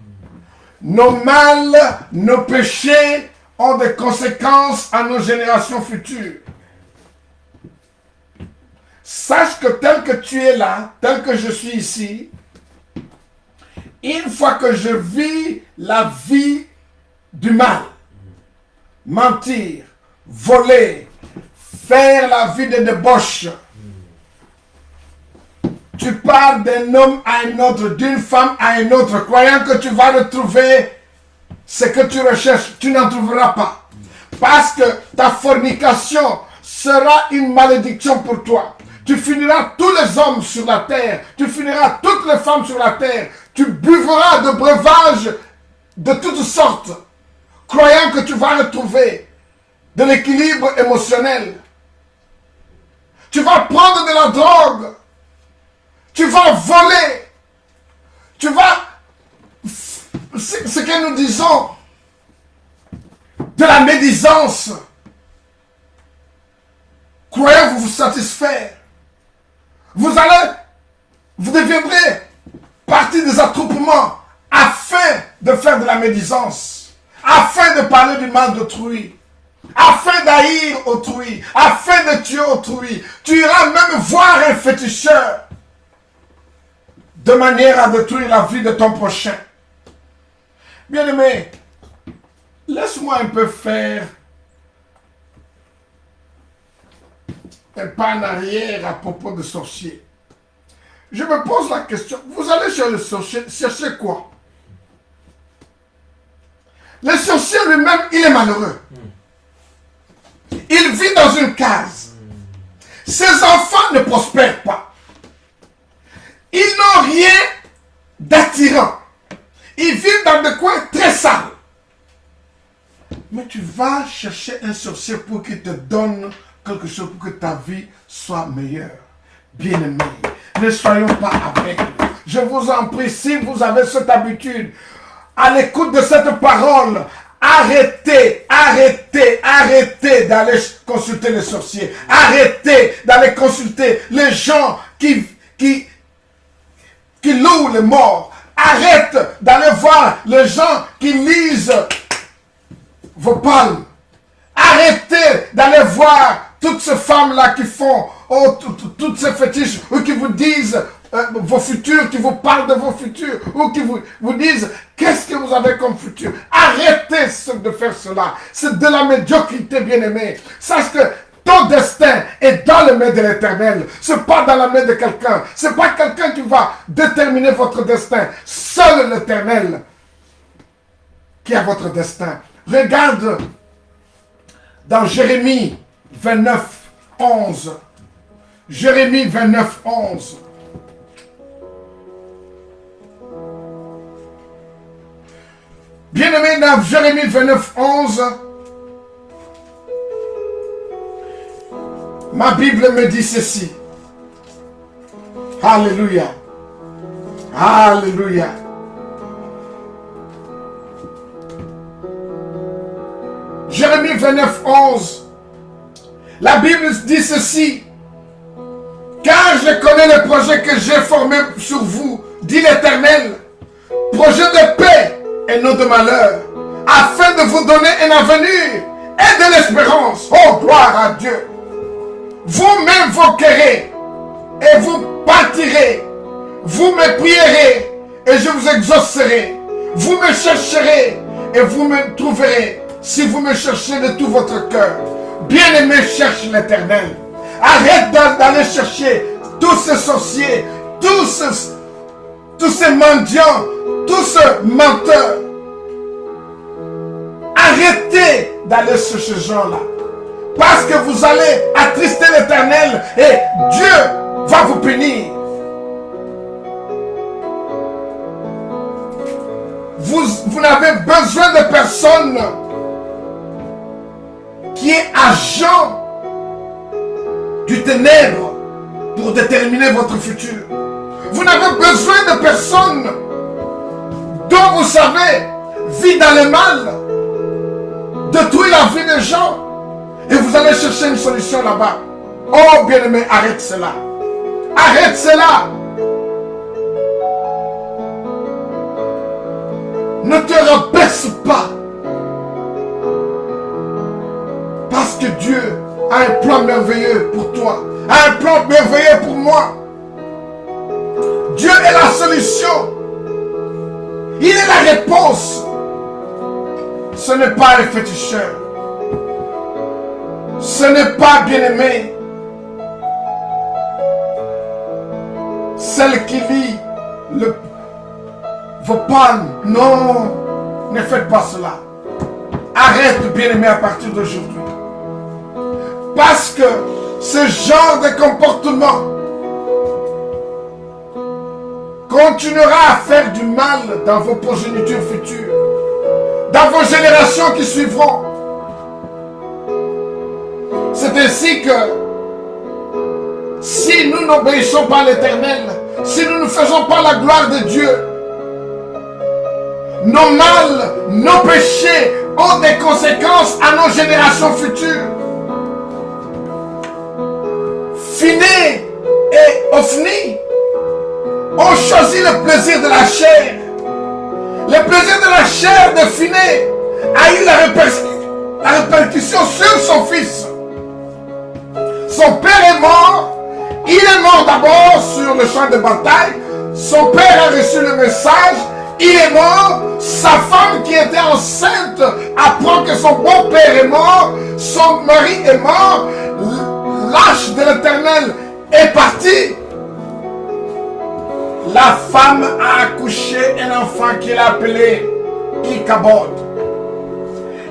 Nos mal, nos péchés ont des conséquences à nos générations futures. Sache que tel que tu es là, tel que je suis ici, une fois que je vis la vie du mal, mentir, voler, faire la vie de débauche, tu parles d'un homme à un autre, d'une femme à un autre, croyant que tu vas retrouver ce que tu recherches, tu n'en trouveras pas. Parce que ta fornication sera une malédiction pour toi. Tu finiras tous les hommes sur la terre. Tu finiras toutes les femmes sur la terre. Tu buvras de breuvages de toutes sortes, croyant que tu vas retrouver de l'équilibre émotionnel. Tu vas prendre de la drogue. Tu vas voler. Tu vas, ce que nous disons, de la médisance. Croyant vous satisfaire. Vous deviendrez partie des attroupements afin de faire de la médisance, afin de parler du mal d'autrui, afin d'haïr autrui, afin de tuer autrui. Tu iras même voir un féticheur de manière à détruire la vie de ton prochain. Bien-aimé, laisse-moi un peu faire un pas en arrière à propos de sorciers. Je me pose la question, vous allez chez le sorcier chercher quoi? Le sorcier lui-même, il est malheureux. Il vit dans une case. Ses enfants ne prospèrent pas. Ils n'ont rien d'attirant. Ils vivent dans des coins très sales. Mais tu vas chercher un sorcier pour qu'il te donne quelque chose pour que ta vie soit meilleure. Bien-aimés, ne soyons pas aveugles. Je vous en prie, si vous avez cette habitude, à l'écoute de cette parole, arrêtez d'aller consulter les sorciers. Arrêtez d'aller consulter les gens qui louent les morts. Arrête d'aller voir les gens qui lisent vos palmes. Arrêtez d'aller voir toutes ces femmes-là qui font toutes ces fétiches, ou qui vous disent vos futurs, qui vous parlent de vos futurs, ou qui vous disent qu'est-ce que vous avez comme futur. Arrêtez de faire cela. C'est de la médiocrité, bien-aimé. Sache que ton destin est dans les mains de l'Éternel. Ce n'est pas dans la main de quelqu'un. Ce n'est pas quelqu'un qui va déterminer votre destin. Seul l'Éternel qui a votre destin. Regarde dans Jérémie 29, 11. Jérémie 29, 11. Bien-aimé, dans Jérémie 29, 11, ma Bible me dit ceci. Alléluia. Alléluia. Jérémie 29, 11. La Bible dit ceci. Car je connais le projet que j'ai formé sur vous, dit l'Éternel. Projet de paix et non de malheur, afin de vous donner un avenir et de l'espérance. Oh, gloire à Dieu. Vous-même vous querrez et vous partirez. Vous me prierez et je vous exaucerai. Vous me chercherez et vous me trouverez si vous me cherchez de tout votre cœur. Bien-aimé, cherche l'Éternel. Arrête d'aller chercher tous ces sorciers, tous ces mendiants, tous ces menteurs. Arrêtez d'aller sur ces gens-là. Parce que vous allez attrister l'Éternel et Dieu va vous punir. Vous n'avez besoin de personne qui est agent du ténèbre pour déterminer votre futur. Vous n'avez besoin de personne dont vous savez vit dans le mal, détruit la vie des gens, et vous allez chercher une solution là-bas. Oh bien-aimé, arrête cela. Arrête cela. Ne te rabaisse pas. Parce que Dieu a un plan merveilleux pour toi, a un plan merveilleux pour moi. Dieu est la solution. Il est la réponse. Ce n'est pas un féticheur. Ce n'est pas, bien-aimé, celle qui lit vos palmes. Non, ne faites pas cela. Arrête, bien-aimé, à partir d'aujourd'hui. Parce que ce genre de comportement continuera à faire du mal dans vos progénitures futures, dans vos générations qui suivront. C'est ainsi que si nous n'obéissons pas à l'Éternel, si nous ne faisons pas la gloire de Dieu, nos mal, nos péchés ont des conséquences à nos générations futures. Finé et Ophni ont choisi le plaisir de la chair. Le plaisir de la chair de Finé a eu la répercussion sur son fils. Son père est mort. Il est mort d'abord sur le champ de bataille. Son père a reçu le message. Il est mort. Sa femme qui était enceinte apprend que son beau-père est mort. Son mari est mort. L'arche de l'Éternel est partie. La femme a accouché un enfant qu'il a appelé Ichabod.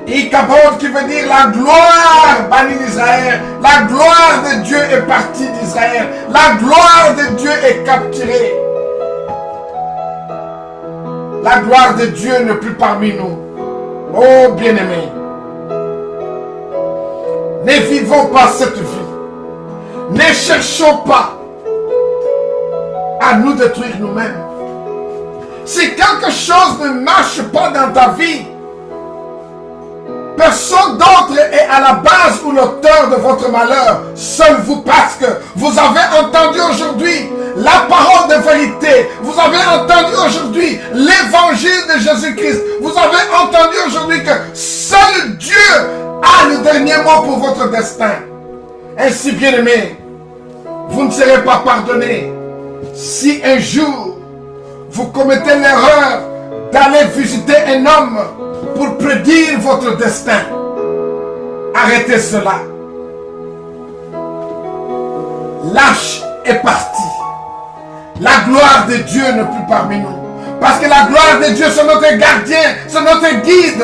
Ichabod qui veut dire la gloire bannie d'Israël. La gloire de Dieu est partie d'Israël. La gloire de Dieu est capturée. La gloire de Dieu n'est plus parmi nous. Oh bien-aimés, ne vivons pas cette vie. Ne cherchons pas à nous détruire nous-mêmes. Si quelque chose ne marche pas dans ta vie, personne d'autre est à la base ou l'auteur de votre malheur, seul vous, parce que vous avez entendu aujourd'hui la parole de vérité. Vous avez entendu aujourd'hui aujourd'hui l'évangile de Jésus-Christ. Vous avez entendu aujourd'hui que seul Dieu a le dernier mot pour votre destin. Ainsi, bien-aimés, vous ne serez pas pardonnés si un jour vous commettez l'erreur d'aller visiter un homme pour prédire votre destin. Arrêtez cela. L'âge est parti. La gloire de Dieu n'est plus parmi nous. Parce que la gloire de Dieu, c'est notre gardien, c'est notre guide.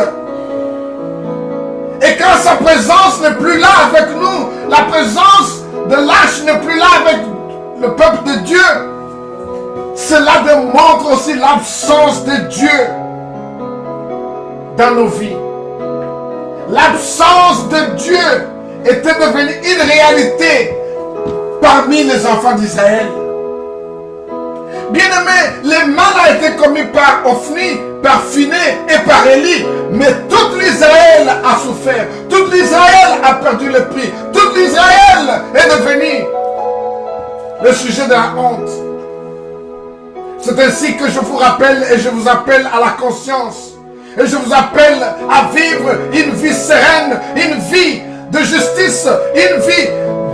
Et quand sa présence n'est plus là avec nous, la présence de l'âge n'est plus là avec le peuple de Dieu, cela démontre aussi l'absence de Dieu dans nos vies. L'absence de Dieu était devenue une réalité parmi les enfants d'Israël. Bien-aimé, le mal a été commis par Ophni, par Phiné et par Élie. Mais toute l'Israël a souffert. Toute l'Israël a perdu le prix. Toute l'Israël est devenue le sujet de la honte. C'est ainsi que je vous rappelle et je vous appelle à la conscience. Et je vous appelle à vivre une vie sereine, une vie de justice, une vie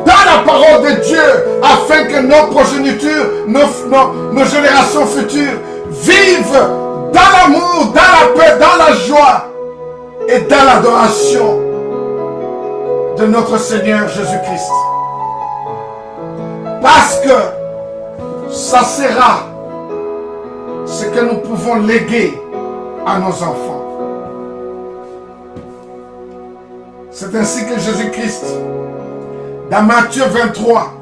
dans la parole de Dieu, afin que nos progénitures, nos générations futures vivent dans l'amour, dans la paix, dans la joie et dans l'adoration de notre Seigneur Jésus-Christ. Parce que ça sera ce que nous pouvons léguer à nos enfants. C'est ainsi que Jésus-Christ, dans Matthieu 23,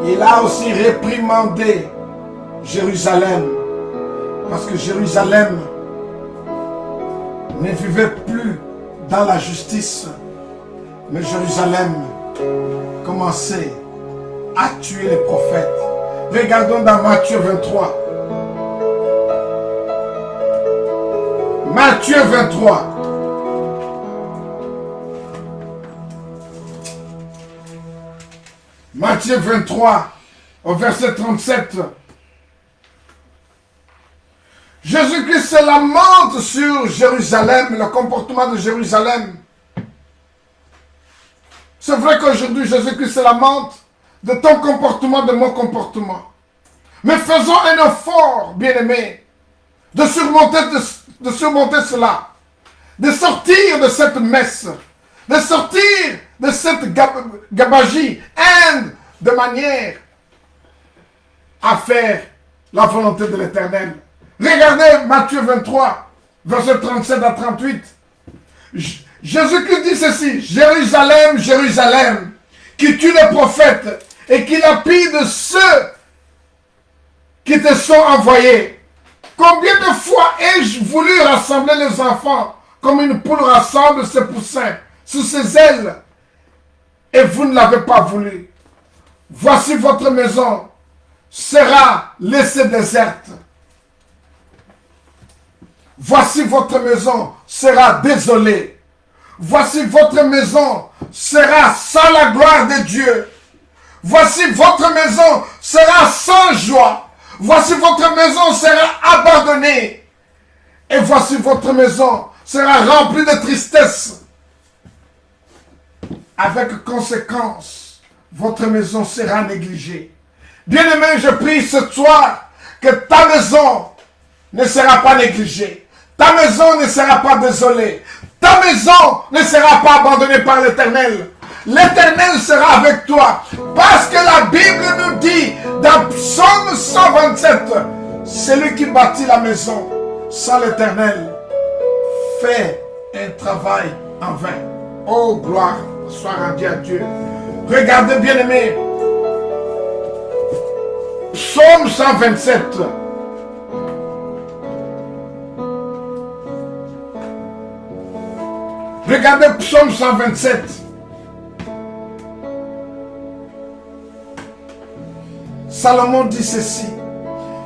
il a aussi réprimandé Jérusalem, parce que Jérusalem ne vivait plus dans la justice, mais Jérusalem commençait à tuer les prophètes. Regardons dans Matthieu 23. Matthieu 23. Matthieu 23, au verset 37. Jésus-Christ se lamente sur Jérusalem, le comportement de Jérusalem. C'est vrai qu'aujourd'hui, Jésus-Christ se lamente de ton comportement, de mon comportement. Mais faisons un effort, bien-aimés, de surmonter cela, de sortir de cette messe, de sortir de cette gabagie, de manière à faire la volonté de l'Éternel. Regardez Matthieu 23, verset 37 à 38. Jésus-Christ dit ceci: Jérusalem, Jérusalem, qui tue les prophètes et qui lapide ceux qui te sont envoyés. Combien de fois ai-je voulu rassembler les enfants comme une poule rassemble ses poussins sous ses ailes, et vous ne l'avez pas voulu. Voici votre maison sera laissée déserte. Voici votre maison sera désolée. Voici votre maison sera sans la gloire de Dieu. Voici votre maison sera sans joie. Voici votre maison sera abandonnée. Et voici votre maison sera remplie de tristesse. Avec conséquence, votre maison sera négligée. Bien-aimé, je prie ce soir que ta maison ne sera pas négligée. Ta maison ne sera pas désolée. Ta maison ne sera pas abandonnée par l'Éternel. L'Éternel sera avec toi. Parce que la Bible nous dit dans Psaume 127, celui qui bâtit la maison sans l'Éternel fait un travail en vain. Oh, gloire soit rendue à Dieu. Regardez, bien-aimés, Psaume 127. Regardez Psaume 127. Salomon dit ceci: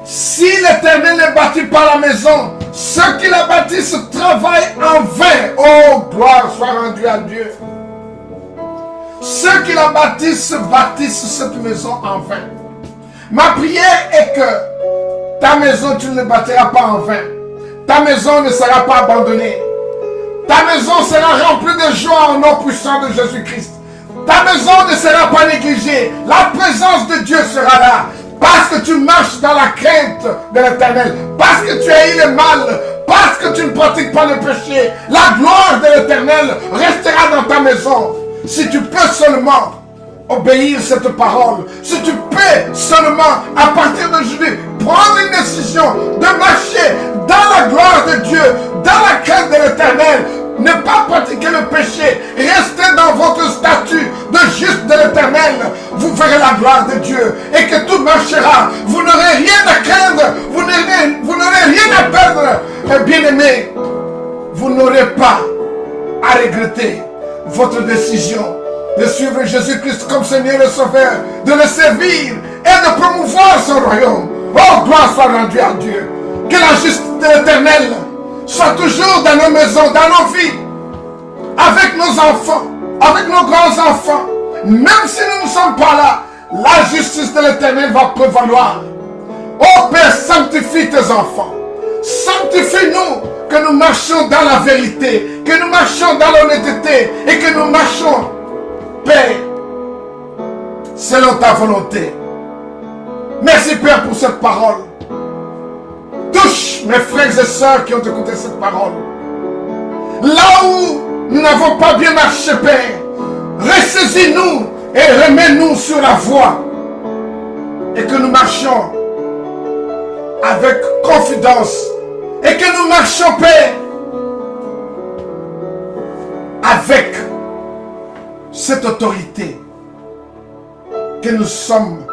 si l'Éternel ne bâtit pas la maison, ceux qui la bâtissent travaillent en vain. Oh, gloire soit rendue à Dieu. Ceux qui la bâtissent cette maison en vain. Ma prière est que Ta maison, tu ne la bâtiras pas en vain. Ta maison ne sera pas abandonnée. Ta maison sera remplie de joie au nom puissant de Jésus-Christ. Ta maison ne sera pas négligée. La présence de Dieu sera là. Parce que tu marches dans la crainte de l'Éternel. Parce que tu haïs le mal. Parce que tu ne pratiques pas le péché. La gloire de l'Éternel restera dans ta maison. Si tu peux seulement obéir cette parole. Si tu peux seulement, à partir d'aujourd'hui, prendre une décision de marcher dans la gloire de Dieu, dans la crainte de l'Éternel, ne pas pratiquer le péché, rester dans votre statut de juste de l'Éternel, vous verrez la gloire de Dieu et que tout marchera. Vous n'aurez rien à craindre, vous n'aurez rien à perdre. Bien-aimés, vous n'aurez pas à regretter votre décision de suivre Jésus-Christ comme Seigneur et Sauveur, de le servir et de promouvoir son royaume. Oh, gloire soit rendue à Dieu. Que la justice de l'Éternel soit toujours dans nos maisons, dans nos vies, avec nos enfants, avec nos grands-enfants. Même si nous ne sommes pas là, la justice de l'Éternel va prévaloir. Oh Père, sanctifie tes enfants. Sanctifie-nous, que nous marchions dans la vérité, que nous marchions dans l'honnêteté et que nous marchions, Père, selon ta volonté. Merci Père pour cette parole. Touche mes frères et sœurs qui ont écouté cette parole. Là où nous n'avons pas bien marché, Père, ressaisis-nous et remets-nous sur la voie. Et que nous marchions avec confidence. Et que nous marchions, Père, avec cette autorité. Que nous sommes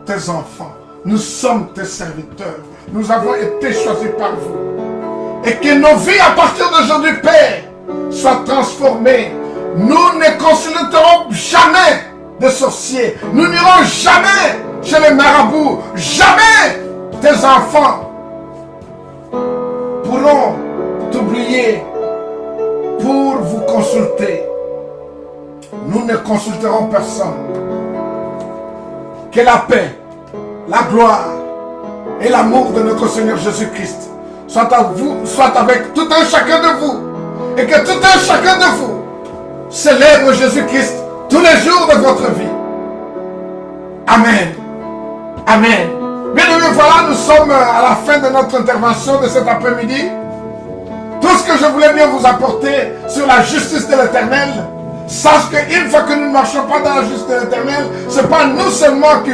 tes enfants. Nous sommes tes serviteurs. Nous avons été choisis par vous. Et que nos vies à partir d'aujourd'hui, Père, soient transformées. Nous ne consulterons jamais de sorciers. Nous n'irons jamais chez les marabouts. Jamais tes enfants pourront t'oublier pour vous consulter. Nous ne consulterons personne. Que la paix, la gloire et l'amour de notre Seigneur Jésus-Christ soit à vous, soit avec tout un chacun de vous. Et que tout un chacun de vous célèbre Jésus-Christ tous les jours de votre vie. Amen. Amen. Bien aimés, voilà, nous sommes à la fin de notre intervention de cet après-midi. Tout ce que je voulais bien vous apporter sur la justice de l'Éternel, sache qu'une fois que nous ne marchons pas dans la justice de l'Éternel, ce n'est pas nous seulement qui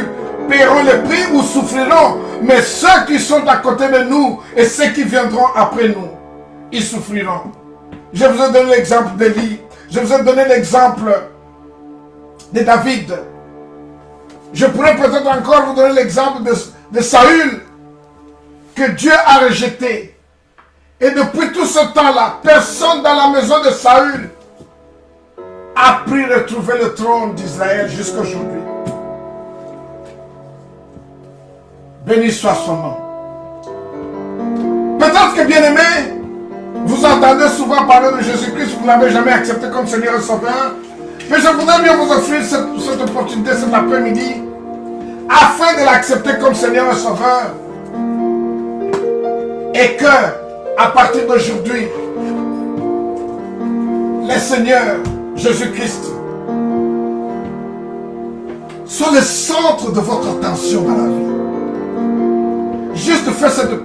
paierons le prix ou souffrirons, mais ceux qui sont à côté de nous et ceux qui viendront après nous, ils souffriront. Je vous ai donné l'exemple d'Élie, je vous ai donné l'exemple de David. Je pourrais peut-être encore vous donner l'exemple de Saül, que Dieu a rejeté. Et depuis tout ce temps-là, personne dans la maison de Saül a pu retrouver le trône d'Israël jusqu'à aujourd'hui. Béni soit son nom. Peut-être que, bien aimé, vous entendez souvent parler de Jésus-Christ, vous ne l'avez jamais accepté comme Seigneur et Sauveur. Mais je voudrais bien vous offrir cette opportunité cet après-midi, afin de l'accepter comme Seigneur et Sauveur. Et que, à partir d'aujourd'hui, le Seigneur Jésus-Christ soit le centre de votre attention dans la vie. Juste faites cette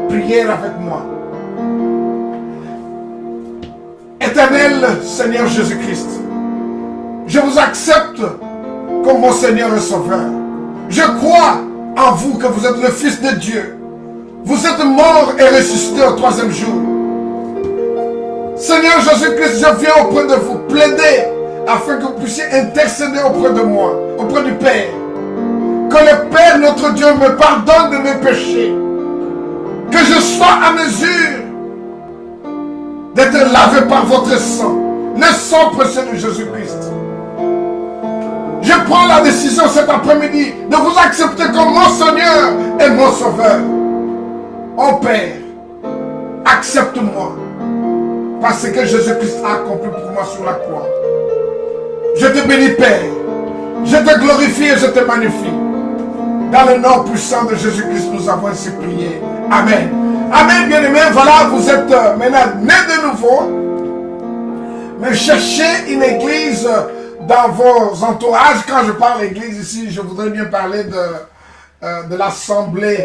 prière avec moi. Éternel Seigneur Jésus-Christ, je vous accepte comme mon Seigneur et Sauveur. Je crois en vous que vous êtes le Fils de Dieu. Vous êtes mort et ressuscité au 3e jour. Seigneur Jésus-Christ, je viens auprès de vous plaider afin que vous puissiez intercéder auprès de moi, auprès du Père. Que le Père, notre Dieu, me pardonne de mes péchés. Que je sois à mesure d'être lavé par votre sang, le sang précieux de Jésus-Christ. Je prends la décision cet après-midi de vous accepter comme mon Seigneur et mon Sauveur. Oh Père, accepte-moi parce que Jésus-Christ a accompli pour moi sur la croix. Je te bénis, Père. Je te glorifie et je te magnifie. Dans le nom puissant de Jésus-Christ, nous avons ainsi prié. Amen. Amen, bien-aimés. Voilà, vous êtes maintenant nés de nouveau. Mais cherchez une église dans vos entourages. Quand je parle d'église ici, je voudrais bien parler de l'assemblée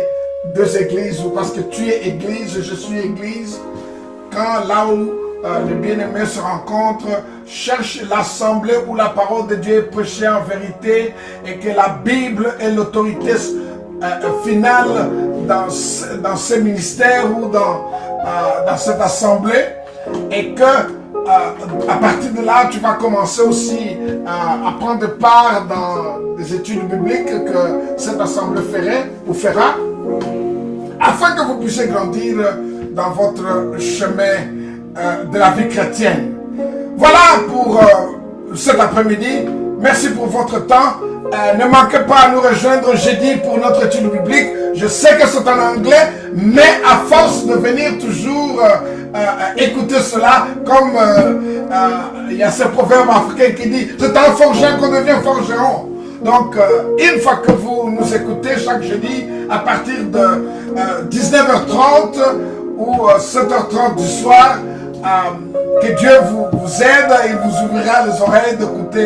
des églises. Parce que tu es église, je suis église. Quand là où les bien-aimés se rencontrent, cherche l'assemblée où la parole de Dieu est prêchée en vérité et que la Bible est l'autorité finale dans ce ministère ou dans cette assemblée, et que à partir de là, tu vas commencer aussi à prendre part dans des études bibliques que cette assemblée ferait ou fera, afin que vous puissiez grandir dans votre chemin de la vie chrétienne. Voilà pour cet après-midi. Merci pour votre temps. Ne manquez pas à nous rejoindre jeudi pour notre étude biblique. Je sais que c'est en anglais, mais à force de venir toujours écouter cela, comme il y a ce proverbe africain qui dit « C'est en forgeant qu'on devient forgeron ». Donc, une fois que vous nous écoutez chaque jeudi, à partir de 19h30 ou 7h30 du soir, que Dieu vous aide et vous ouvrira les oreilles d'écouter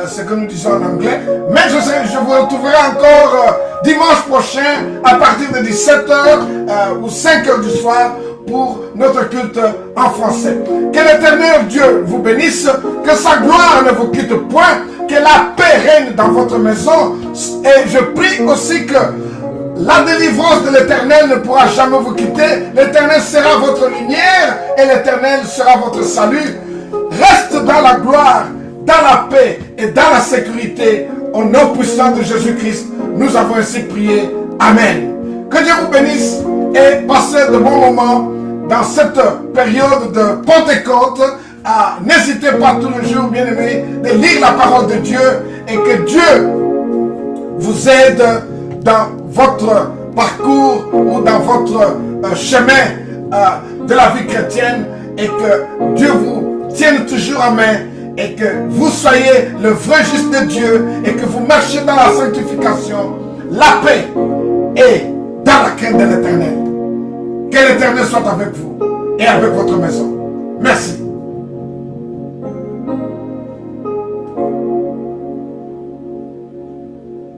ce que nous disons en anglais. Mais je vous retrouverai encore dimanche prochain à partir de 17h ou 5h du soir pour notre culte en français. Que l'Éternel Dieu vous bénisse, que sa gloire ne vous quitte point, que la paix règne dans votre maison. Et je prie aussi que la délivrance de l'Éternel ne pourra jamais vous quitter. L'Éternel sera votre lumière et l'Éternel sera votre salut. Reste dans la gloire, dans la paix et dans la sécurité. Au nom puissant de Jésus-Christ, nous avons ainsi prié. Amen. Que Dieu vous bénisse et passez de bons moments dans cette période de Pentecôte. N'hésitez pas tous les jours, bien-aimés, de lire la parole de Dieu et que Dieu vous aide dans votre parcours ou dans votre chemin de la vie chrétienne, et que Dieu vous tienne toujours en main et que vous soyez le vrai juste de Dieu et que vous marchiez dans la sanctification, la paix et dans la crainte de l'Éternel. Que l'Éternel soit avec vous et avec votre maison. Merci.